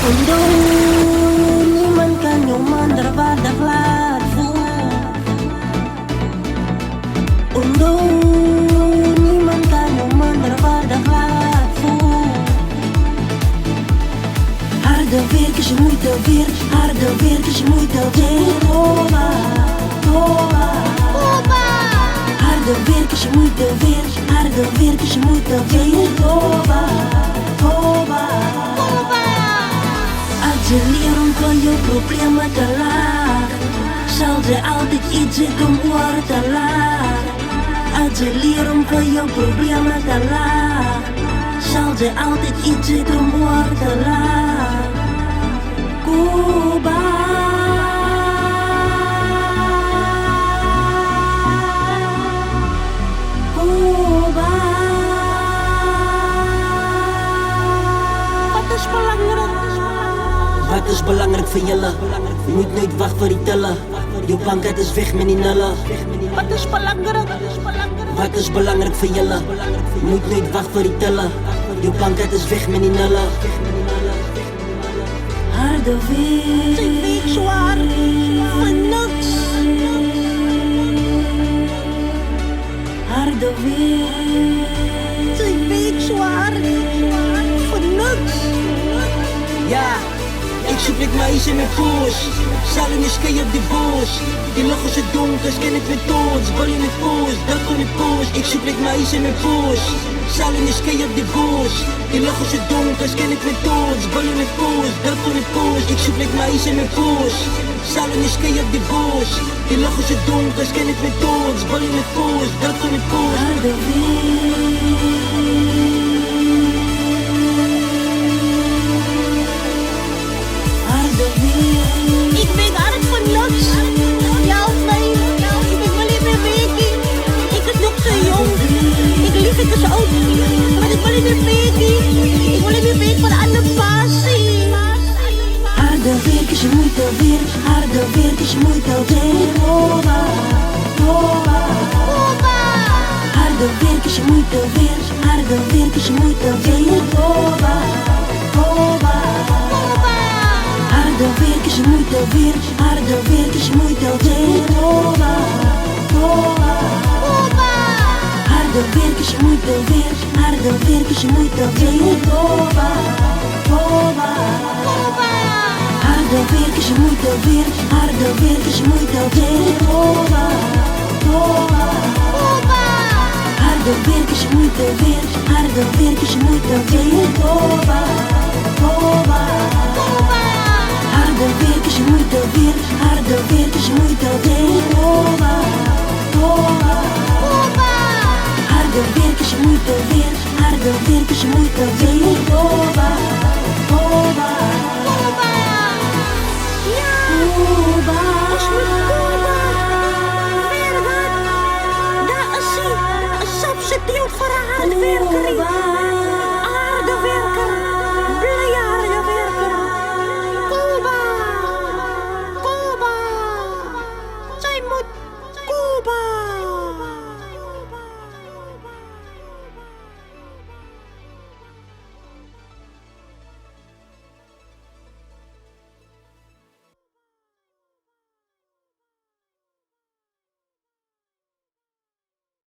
Undung iman kanyuman darbada kladfu. Undung iman kanyuman darbada kladfu. Harde werk is moeite weer, harde werk is moeite weer. Toba, toba, toba. Harde werk is moeite weer, harde werk is moeite weer. Toba, toba, toba. Als je leren van je problemen te laag, zal er altijd iets om worden te laag. Als je leren van je problemen te laag, zal er altijd iets om worden te laag. Cuba, Cuba. Wat is belangrijk? Wat is belangrijk voor jullie? Je moet nooit wachten voor die tellen. Je bankkaart is weg met die nullen. Wat is belangrijk? Wat is belangrijk voor jullie? Je moet nooit wachten voor die tellen. Je bankkaart is weg met die nullen. Harde weer, Ze weegt zwaar voor niks. harde weer. Ze weegt zwaar voor niks. Ja, ik zoek met meisje met poes. Salim is kei op die boos. Die lach is het donker, ken ik met toons. Bal je met poes, dat kon ik poes. Ik zoek met meisje met poes. Salim is kei op die boos. Die lach is het donker, ken ik met toons. Bal je met poes, dat kon ik poes. Ik zoek met meisje met poes. Salim is kei op die boos. Die lach is het donker, ken ik met toons. Bal je met poes, dat kon ik poes. Harde weer. Harde weer. Ik weet hard voor niks. Ja of nee? Ik wil niet meer werken. Ik ben nog zo jong. Ik lief ik is oud. Maar ik wil niet meer werken. Ik wil niet meer werken voor de andere passie. Harde werk is moeite weer, harde werk is moeite weer. Toba, toba, Opa. harde werk is moeite weer, harde werk is moeite weer. Toba, toba, Opa. harde werk is moeite weer, harde werk is moeite weer. Toba, toba, Opa. harde werk is moeite weer, harde werk is moeite weer. Toba, toba. Opa. Harde werk is moeite weer, harde werk is moeite weer. Toba, toba. Opa. Harde werk is moeite weer, harde werk is moeite weer. Toba, toba. Opa. Harde werk is moeite weer, harde werk is moeite weer. Toba, toba. Opa. Harde werk is moeite weer, harde werk is moeite weer. Toba, toba. Opa. Ja. Cuba. Ons moet Cuba. Werken. Daar is hij. Een substituut voor een hardwerker.